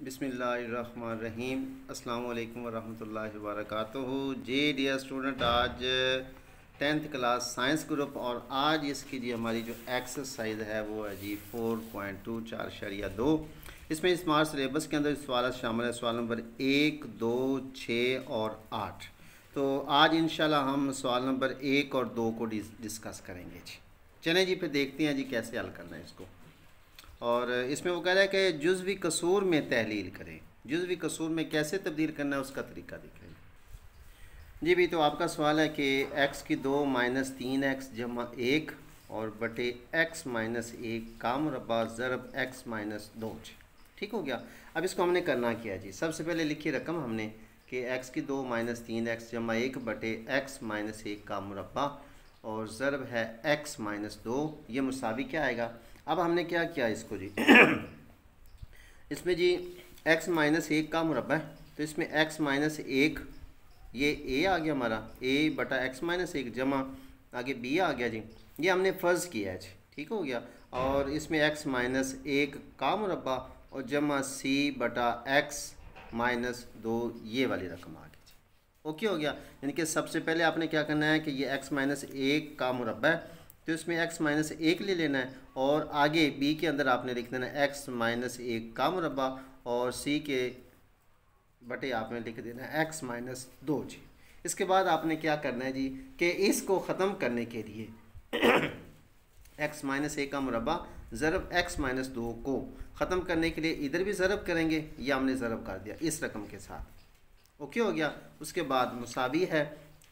बिस्मिल्लाहिर्रहमानिर्रहीम। अस्सलाम वालेकुम वरहमतुल्लाहि वबरकातुहू। जी डियर स्टूडेंट, आज 10th क्लास साइंस ग्रुप और आज इसकी जी हमारी जो एक्सरसाइज है वो है जी 4.2 4.2। इसमें स्मार्ट सिलेबस के अंदर सवाल शामिल है, सवाल नंबर 1, 2, 6 और 8। तो आज इंशाल्लाह हम सवाल नंबर 1 और 2 को डिस्कस करेंगे जी। चलें जी, फिर देखते हैं जी कैसे हल करना है इसको। और इसमें वो कह रहा है कि जुज़वी कसूर में तहलील करें। जुज़वी कसूर में कैसे तब्दील करना है उसका तरीका दिखाएं जी। भी तो आपका सवाल है कि x की 2 माइनस 3x जमा 1 और बटे x माइनस 1 का मुरब्बा ज़रब x माइनस 2। ठीक हो गया। अब इसको हमने करना क्या है जी। सबसे पहले लिखी रकम हमने कि x की 2 माइनस 3x जमा 1 बटे x माइनस 1 का मुरब्बा और ज़रब है x माइनस 2, ये मुसावी क्या आएगा। अब हमने क्या किया इसको जी इसमें जी x माइनस 1 का मुरब्बा है, तो इसमें x माइनस 1 ये a आ गया हमारा, a बटा x माइनस 1 जमा आगे b आ गया जी। ये हमने फ़र्ज़ किया है जी। ठीक हो गया। और इसमें x माइनस 1 का मुरब्बा और जमा c बटा x माइनस 2, ये वाली रकम आ गई जी। ओके हो गया। यानी कि सबसे पहले आपने क्या करना है कि ये x माइनस 1 का मुरब्बा है, तो इसमें x माइनस 1 ले लेना है और आगे b के अंदर आपने लिख देना है x माइनस 1 का मुरब्बा और c के बटे आपने लिख देना है x माइनस 2 जी। इसके बाद आपने क्या करना है जी कि इसको ख़त्म करने के लिए x माइनस 1 का मुरब्बा ज़रब x माइनस 2 को ख़त्म करने के लिए इधर भी ज़रब करेंगे, या हमने ज़रब कर दिया इस रकम के साथ। ओके हो गया। उसके बाद मुसावी है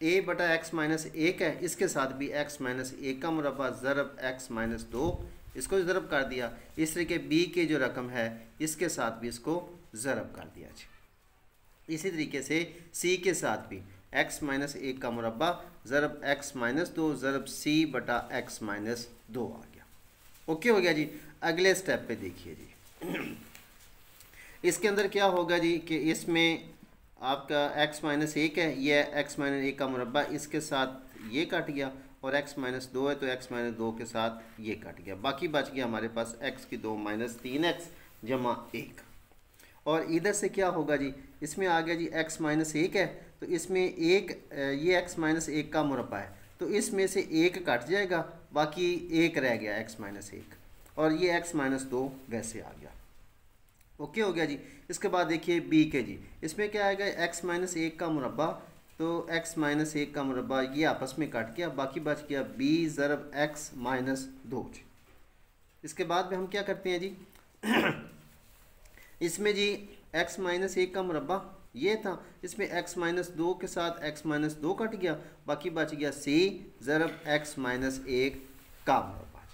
a बटा x माइनस 1 है, इसके साथ भी x माइनस 1 का मुरब्बा ज़रब x माइनस 2, इसको ज़रब कर दिया। इस तरीके b की जो रकम है इसके साथ भी इसको ज़रब कर दिया जी। इसी तरीके से c के साथ भी x माइनस 1 का मुरब्बा ज़रब x माइनस 2 ज़रब c बटा x माइनस 2 आ गया। ओके हो गया जी। अगले स्टेप पे देखिए जी इसके अंदर क्या होगा जी कि इसमें आपका x माइनस 1 है, ये x माइनस 1 का मुरब्बा, इसके साथ ये कट गया और x माइनस 2 है तो x माइनस 2 के साथ ये कट गया। बाकी बच गया हमारे पास x की 2 माइनस 3x जमा 1। और इधर से क्या होगा जी, इसमें आ गया जी x माइनस 1 है, तो इसमें एक ये x माइनस 1 का मुरब्बा है, तो इसमें से एक कट जाएगा, बाकी एक रह गया x माइनस 1 और ये x माइनस 2 वैसे आ गया। ओके हो गया जी। इसके बाद देखिए b के जी, इसमें क्या आएगा x माइनस 1 का मुरब्बा, तो x माइनस 1 का मुरब्बा ये आपस में कट गया, बाकी बच गया b ज़रब x माइनस 2 जी। इसके बाद में हम क्या करते हैं जी इसमें जी x माइनस 1 का मुरब्बा ये था, इसमें x माइनस 2 के साथ x माइनस 2 कट गया, बाकी बच गया c ज़रब x माइनस 1 का मुरब्बा।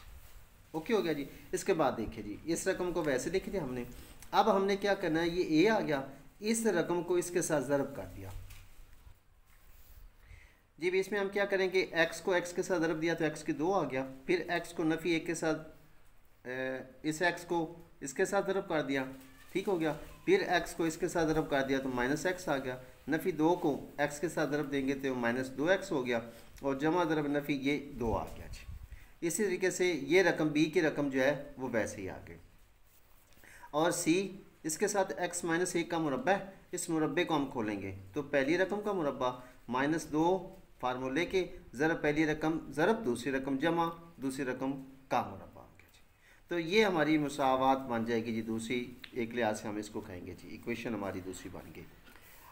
ओके हो गया जी। इसके बाद देखिए जी इस रकम को वैसे लिख दिया हमने। अब हमने क्या करना है, ये a आ गया, इस रकम को इसके साथ ज़रब कर दिया जी। भी इसमें हम क्या करेंगे, x को x के साथ ज़रब दिया तो x की 2 आ गया, फिर x को नफ़ी 1 के साथ इस x को इसके साथ ज़रब कर दिया। ठीक हो गया। फिर x को इसके साथ ज़रब कर दिया तो माइनस x आ गया, नफ़ी 2 को x के साथ ज़रब देंगे तो माइनस 2x हो गया और जमा ज़रब नफ़ी ये 2 आ गया जी। इसी तरीके से ये रकम b की रकम जो है वो वैसे ही आ गई। और c इसके साथ x माइनस 1 का मुरब्बा है, इस मुरब्बे को हम खोलेंगे तो पहली रकम का मुरब्बा माइनस 2 फार्मूले के ज़रब पहली रकम ज़रब दूसरी रकम जमा दूसरी रकम का मुरब्बा आ गया जी। तो ये हमारी मुसावात बन जाएगी जी। दूसरी एक लिहाज से हम इसको कहेंगे जी, इक्वेशन हमारी दूसरी बन गई।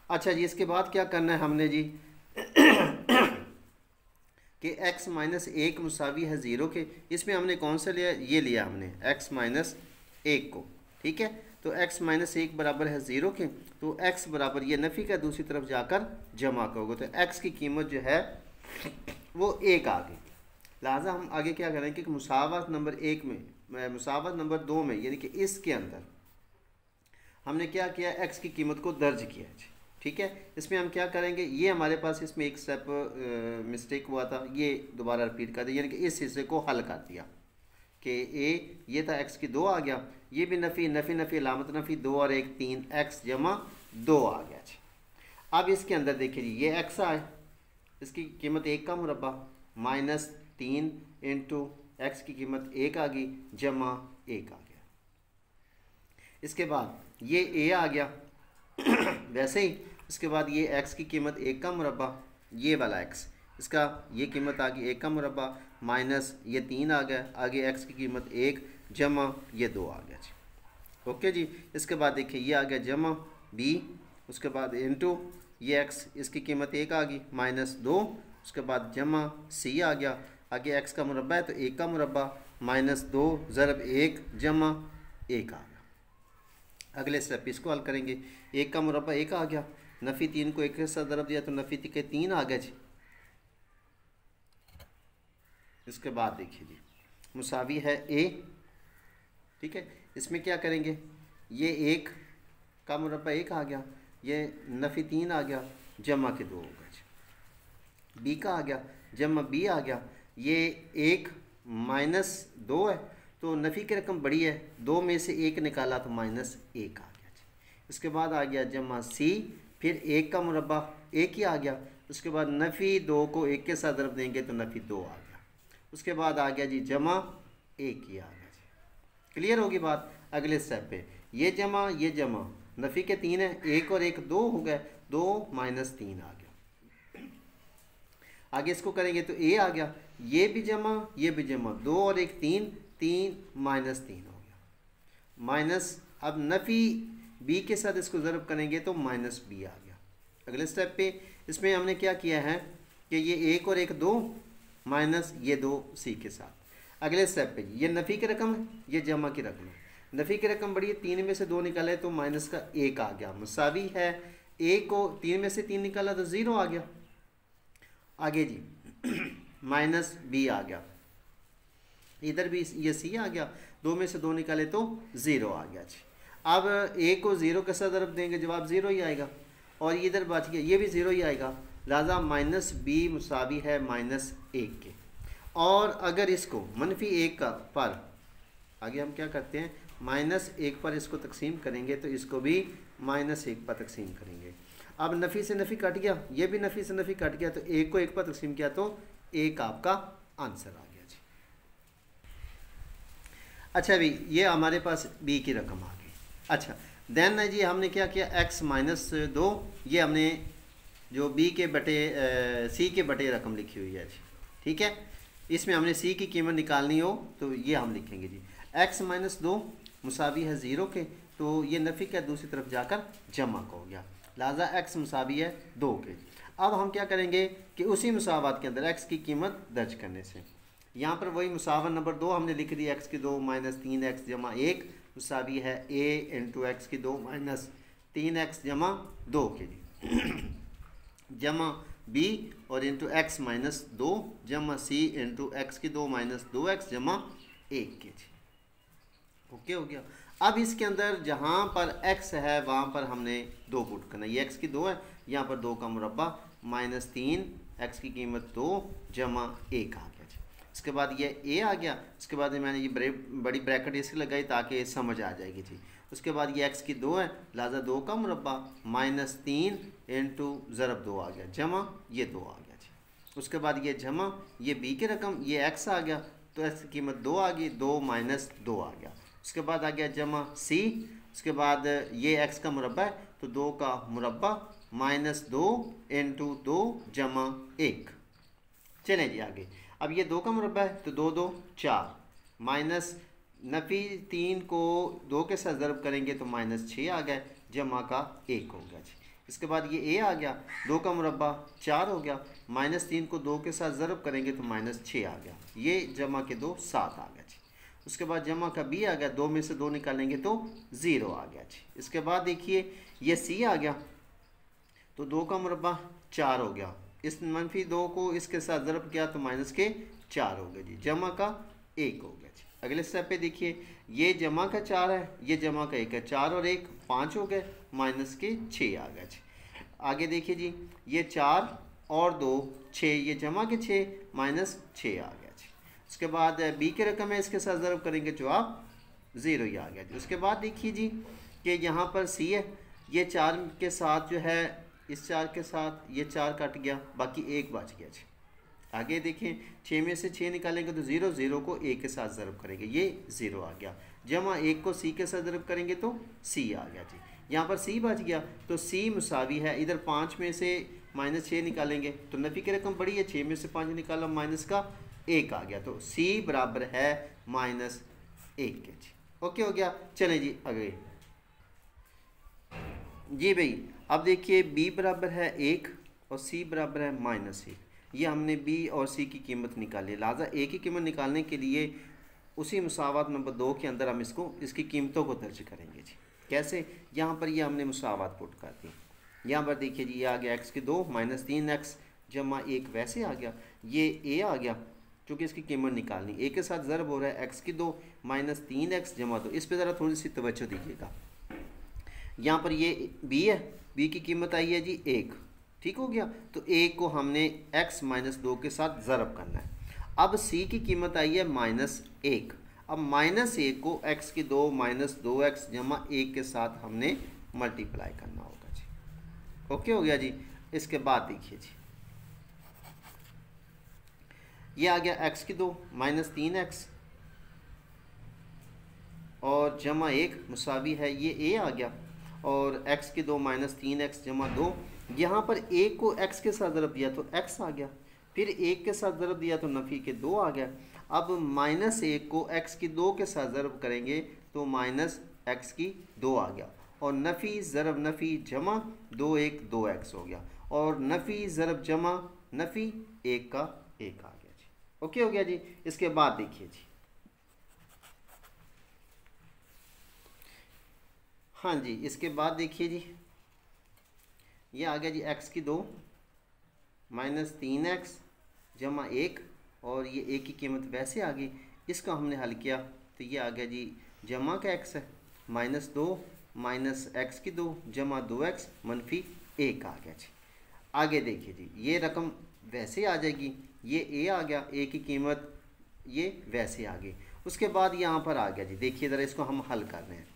अच्छा जी, इसके बाद क्या करना है हमने जी कि x माइनस 1 मुसावी है 0 के, इसमें हमने कौन सा लिया, ये लिया हमने x माइनस 1 को। ठीक है, तो x माइनस 1 बराबर है 0 के, तो x बराबर ये नफ़ी का दूसरी तरफ जाकर जमा करोगे तो x की कीमत जो है वो 1 आ गई। लिहाजा हम आगे क्या करेंगे कि मुसावत नंबर 1 में, मुसावत नंबर 2 में, यानी कि इसके अंदर हमने क्या किया, x की कीमत को दर्ज किया है। ठीक है, इसमें हम क्या करेंगे, ये हमारे पास इसमें एक स्टेप मिस्टेक हुआ था, ये दोबारा रिपीट कर दिया, यानी कि इस हिस्से को हल कर दिया कि a ये था x की 2 आ गया, ये भी नफ़ी नफ़ी नफ़ी अलामत नफ़ी 2 और 1 3 x जमा 2 आ गया जी। अब इसके अंदर देखिए जी ये x आए, इसकी कीमत 1 का मुरब्बा माइनस 3 इंटू एक्स की कीमत 1 आ गई जमा 1 आ गया। इसके बाद ये ए आ गया वैसे ही इसके बाद ये एक्स की कीमत 1 का मुरब्बा, ये वाला एक्स, इसका ये कीमत आ गई 1 का मुरब्बा माइनस ये 3 आ गया, आगे एक्स की कीमत 1 जमा ये 2 आ गया जी। ओके जी। इसके बाद देखिए ये आ गया जमा बी, उसके बाद इनटू ये एक्स, इसकी कीमत 1 आ गई माइनस 2, उसके बाद जमा सी आ गया, आगे एक्स का मुरब्बा है तो 1 का मुरब्बा माइनस 2 ज़रब 1 जमा 1 आ गया। अगले स्टेप इसको हल करेंगे, 1 का मुरब्बा 1 आ गया, नफ़ी 3 को 1 के साथ ज़रब दिया तो नफ़ी के 3 आ गया जी। इसके बाद देखिए जी मुसावी है ए, ठीक है, इसमें क्या करेंगे, ये 1 का मुरब्बा 1 आ गया, ये नफ़ी 3 आ गया जमा के 2 होगा जी। बी का आ गया जमा बी आ गया, ये 1 माइनस 2 है तो नफ़ी की रकम बड़ी है, 2 में से 1 निकाला तो माइनस 1 आ गया जी। इसके बाद आ गया जमा सी, फिर 1 का मुरब्बा 1 ही आ गया, उसके बाद नफ़ी 2 को 1 के साथ ज़रब देंगे तो नफ़ी 2 आ गया, उसके बाद आ गया जी जमा 1 ही आ गया जी। क्लियर होगी बात। अगले स्टेप पे ये जमा नफ़ी के 3 है, 1 और 1 2 हो गए, 2 माइनस 3 आ गया। आगे इसको करेंगे तो ए आ गया, ये भी जमा 2 और 1 3, 3 माइनस 3 हो गया माइनस, अब नफ़ी बी के साथ इसको ज़रब करेंगे तो माइनस बी आ गया। अगले स्टेप पे इसमें हमने क्या किया है कि ये 1 और 1 2 माइनस ये 2 सी के साथ। अगले स्टेप पे ये नफ़ी की रकम है, ये जमा की रकम है, नफ़ी की रकम बड़ी है, 3 में से 2 निकाले तो माइनस का 1 आ गया, मुसावी है ए को 3 में से 3 निकाला तो 0 आ गया। आगे जी माइनस बी आ गया, इधर भी ये सी आ गया, 2 में से 2 निकाले तो 0 आ गया जी। अब ए को 0 के साथ ज़रब देंगे जवाब 0 ही आएगा, और इधर बच गया ये भी 0 ही आएगा, लिहाजा माइनस बी मुसावी है माइनस 1 के। और अगर इसको मनफी 1 का पर आगे हम क्या करते हैं माइनस 1 पर इसको तकसीम करेंगे तो इसको भी माइनस 1 पर तकसीम करेंगे। अब नफ़ी से नफ़ी कट गया, ये भी नफ़ी से नफ़ी कट गया, तो 1 को 1 पर तकसीम किया तो 1 आपका आंसर आ गया जी। अच्छा भी ये हमारे पास बी की रकम आ गई। अच्छा देन जी हमने क्या किया, x माइनस 2, ये हमने जो बी के बटे सी के बटे रकम लिखी हुई है जी, ठीक है, इसमें हमने सी की कीमत निकालनी हो तो ये हम लिखेंगे जी, x माइनस 2 मुसावी है 0 के, तो ये नफ़ी का दूसरी तरफ जाकर जमा का हो गया, लिहाजा x मुसावी है 2 के। अब हम क्या करेंगे कि उसी मुसावात के अंदर x की कीमत दर्ज करने से यहाँ पर वही मुसावा नंबर 2 हमने लिख दी, x की 2 माइनस 3x जमा 1 मुसावी है a इंटू एक्स की 2 माइनस 3x जमा 2 के लिए जमा b और इंटू एक्स माइनस 2 जमा c इंटू एक्स की 2 माइनस 2x जमा 1 के जी। ओके हो गया। अब इसके अंदर जहाँ पर x है वहाँ पर हमने 2 पुट करना, ये x की 2 है, यहाँ पर 2 का मुरब्बा माइनस 3 x की कीमत 2 जमा 1 आ गया जी। इसके बाद ये a आ गया, उसके बाद मैंने ये बड़ी ब्रैकेट इसकी लगाई ताकि समझ आ जाएगी जी। उसके बाद ये x की 2 है, लिहाजा 2 का मुरब्बा माइनस 3 इंटू ज़रब 2 आ गया जमा ये 2 आ गया जी। उसके बाद ये जमा ये b की रकम, ये x आ गया तो x की कीमत 2 आ गई, 2 माइनस 2 आ गया। उसके बाद आ गया जमा c, उसके बाद ये x का मुरब्बा है तो 2 का मुरब्बा माइनस 2 इंटू 2 जमा 1। चलें जी आगे, अब ये 2 का मुरब्बा है तो 2 2 4 माइनस नफ़ी 3 को 2 के साथ ज़रब करेंगे तो माइनस 6 आ गया जमा का 1 हो गया जी। इसके बाद ये a आ गया, 2 का मुरब्बा 4 हो गया, माइनस 3 को 2 के साथ ज़रब करेंगे तो माइनस 6 आ गया, ये जमा के 2 7 आ गया जी। उसके बाद जमा का b आ गया, 2 में से 2 निकालेंगे तो 0 आ गया जी। इसके बाद देखिए ये c आ गया तो 2 का मुरब्बा 4 हो गया, इस मनफी 2 को इसके साथ ज़रब किया तो माइनस के 4 हो गया जी, जमा का 1 हो गया जी। अगले स्टेप पे देखिए ये जमा का 4 है, ये जमा का 1 है, 4 और 1 5 हो गए, माइनस के 6 आ गया जी। आगे देखिए जी ये 4 और 2 6, ये जमा के 6 माइनस 6 आ गया जी। उसके बाद b की रकम है, इसके साथ ज़रब करेंगे जवाब 0 ही आ गया जी। उसके बाद देखिए जी कि यहाँ पर c है, ये 4 के साथ जो है इस 4 के साथ ये 4 कट गया, बाकी 1 बच गया जी। आगे देखें 6 में से 6 निकालेंगे तो 0, 0 को 1 के साथ ज़रब करेंगे, ये 0 आ गया, जमा 1 को सी के साथ ज़रब करेंगे तो सी आ गया जी। यहाँ पर सी बच गया तो सी मुसावी है, इधर 5 में से -6 निकालेंगे तो नफ़ी की रकम बड़ी है, 6 में से 5 निकाला माइनस का 1 आ गया, तो सी बराबर है -1 के जी। ओके हो गया। चलें जी आगे जी भाई। अब देखिए बी बराबर है 1 और सी बराबर है -1। ये हमने बी और सी की कीमत निकाली, लिहाजा ए की कीमत निकालने के लिए उसी मुसावात नंबर 2 के अंदर हम इसकी कीमतों को दर्ज करेंगे जी। कैसे? यहाँ पर ये हमने मुसावात पुट कर दी। यहाँ पर देखिए जी ये आ गया x2 -3x जमा 1 वैसे आ गया, ये ए आ गया क्योंकि इसकी कीमत निकालनी, ए के साथ ज़रब हो रहा है x2 -3x जमा 2। इस पर ज़रा थोड़ी सी तवज्जो दीजिएगा। यहाँ पर ये बी है, बी की कीमत आई है जी 1, ठीक हो गया। तो 1 को हमने x -2 के साथ ज़रब करना है। अब सी की कीमत आई है -1, अब -1 को x2 -2x जमा 1 के साथ हमने मल्टीप्लाई करना होगा जी। ओके हो गया जी। इसके बाद देखिए जी ये आ गया x2 -3x और जमा 1 मुसावी है, ये ए आ गया, और x2 -3x जमा 2। यहाँ पर 1 को x के साथ ज़रब दिया तो x आ गया, फिर 1 के साथ ज़रब दिया तो नफ़ी के 2 आ गया। अब -1 को x2 के साथ ज़रब करेंगे तो -x2 आ गया, और नफ़ी ज़रब नफ़ी जमा 2 1 2x हो गया, और नफ़ी ज़रब जमा नफ़ी 1 का 1 आ गया जी। ओके हो गया जी। इसके बाद देखिए जी हाँ जी, इसके बाद देखिए जी ये आ गया जी x2 -3x जमा 1, और ये a की कीमत वैसे आ गई। इसका हमने हल किया तो ये आ गया जी जमा का x है -2 -x2 जमा 2x -1 आ गया जी। आगे देखिए जी ये रकम वैसे आ जाएगी, ये a आ गया, a की कीमत ये वैसे आ गई। उसके बाद यहाँ पर आ गया जी, देखिए ज़रा इसको हम हल कर रहे हैं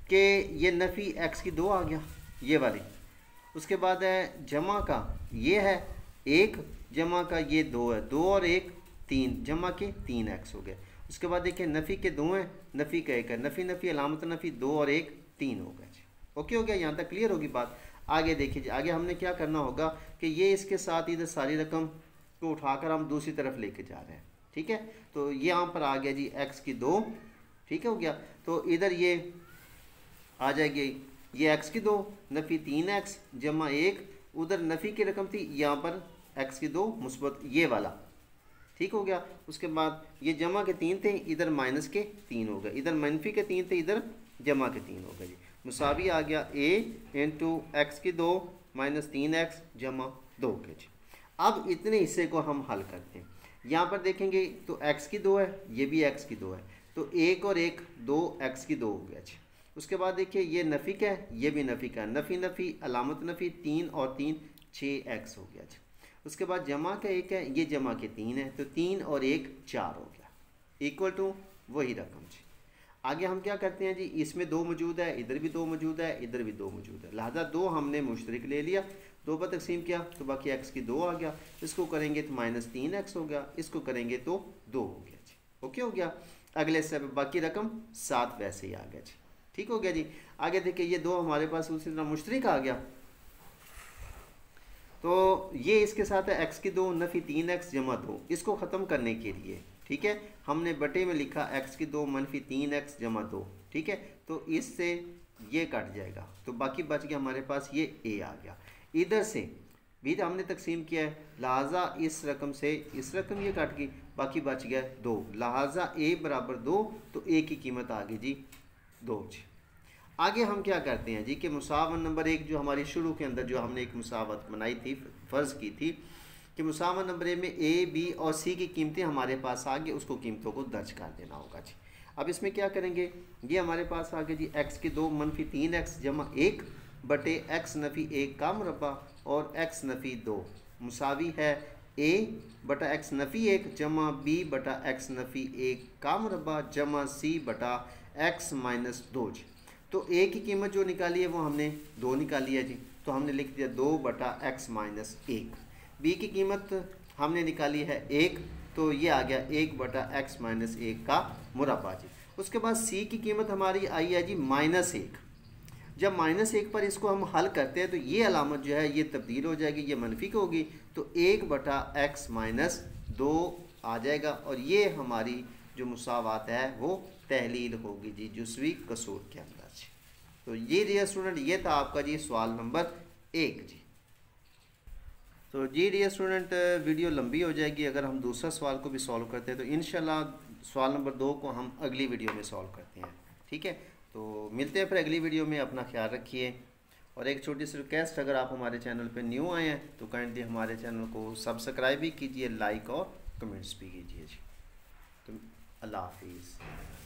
कि ये नफ़ी x2 आ गया ये वाली, उसके बाद है जमा का ये है 1 जमा का ये 2 है, 2 और 1 3 जमा के 3x हो गए। उसके बाद देखिए नफ़ी के 2 हैं, नफ़ी का 1 है, नफ़ी नफ़ी अलामत नफ़ी 2 और 1 3 हो गए जी। ओके हो गया, यहाँ तक क्लियर होगी बात। आगे देखिए जी आगे हमने क्या करना होगा कि ये इसके साथ इधर सारी रकम को उठाकर हम दूसरी तरफ लेके जा रहे हैं, ठीक है। तो यहाँ पर आ गया जी x2, ठीक हो गया। तो इधर ये आ जाएगी ये x2 नफ़ी 3x जमा 1, उधर नफ़ी की रकम थी, यहाँ पर x2 मुस्बत ये वाला, ठीक हो गया। उसके बाद ये जमा के 3 थे, इधर माइनस के 3 हो गए, इधर मनफी के 3 थे, इधर जमा के 3 हो गए जी। मुसावी आ गया a इंटू x2 -3x जमा 2 के जी। अब इतने हिस्से को हम हल करते हैं। यहाँ पर देखेंगे तो x2 है, ये भी x2 है, तो 1 और 1 2 x2 हो गया जी। उसके बाद देखिए ये नफ़ी का है, ये भी नफ़ी का है, नफ़ी नफ़ी अलामत नफ़ी 3 और 3 6x हो गया जी। उसके बाद जमा का 1 है, ये जमा के 3 है, तो 3 और 1 4 हो गया, इक्वल टू वही रकम जी। आगे हम क्या करते हैं जी, इसमें 2 मौजूद है, इधर भी 2 मौजूद है, इधर भी 2 मौजूद है, लिहाजा 2 हमने मुश्तरक ले लिया, 2 पर तकसीम किया तो बाकी x2 आ गया, इसको करेंगे तो -3x हो गया, इसको करेंगे तो 2 हो गया जी। ओके हो गया। अगले स्टेप बाकी रकम 7 वैसे ही आ गया जी, ठीक हो गया जी। आगे देखिए ये 2 हमारे पास उसी तरह मुश्तरक आ गया, तो ये इसके साथ है x2 नफ़ी 3x जमा 2, इसको ख़त्म करने के लिए ठीक है हमने बटे में लिखा x2 मनफी 3x जमा 2, ठीक है। तो इससे ये कट जाएगा, तो बाकी बच गया हमारे पास ये a आ गया। इधर से भी हमने तकसीम किया है, लिहाजा इस रकम से इस रकम ये कट गई, बाकी बच गया 2, लिहाजा a बराबर 2, तो a की कीमत आ गई जी 2 जी। आगे हम क्या करते हैं जी कि मुसावन नंबर 1 जो हमारी शुरू के अंदर जो हमने एक मुसावत बनाई थी, फ़र्ज़ की थी कि मुसावन नंबर ए में ए बी और सी की कीमतें हमारे पास आ गई, उसको कीमतों को दर्ज कर देना होगा जी। अब इसमें क्या करेंगे, ये हमारे पास आ गए जी x2 मनफी 3x जमा 1 बटे x नफ़ी 1 का मुरब्बा और x नफ़ी 2 मुसावी है a बटा x नफ़ी 1 जमा b बटा x नफ़ी 1 का मुरब्बा जमा c बटा x माइनस 2 जी। तो a की कीमत जो निकाली है वो हमने 2 निकाली है जी, तो हमने लिख दिया 2 बटा x माइनस 1। b की कीमत हमने निकाली है 1, तो ये आ गया 1 बटा x माइनस 1 का मुरब्बा जी। उसके बाद सी की कीमत हमारी आई है जी -1। जब -1 पर इसको हम हल करते हैं तो ये अलामत जो है ये तब्दील हो जाएगी, ये मनफी की होगी, तो 1/x-2 आ जाएगा और ये हमारी जो मुसावात है वो तहलील होगी जी जुज़वी कसूर के अंदर जी। तो ये डियर स्टूडेंट ये था आपका जी सवाल नंबर 1 जी। तो जी डियर स्टूडेंट वीडियो लंबी हो जाएगी अगर हम दूसरा सवाल को भी सॉल्व करते हैं, तो इंशाल्लाह सवाल नंबर 2 को हम अगली वीडियो में सॉल्व करते हैं। ठीक है, तो मिलते हैं फिर अगली वीडियो में। अपना ख्याल रखिए और एक छोटी सी रिक्वेस्ट, अगर आप हमारे चैनल पे न्यू आए हैं तो काइंडली हमारे चैनल को सब्सक्राइब भी कीजिए, लाइक और कमेंट्स भी कीजिए जी। तो अल्लाह हाफिज़।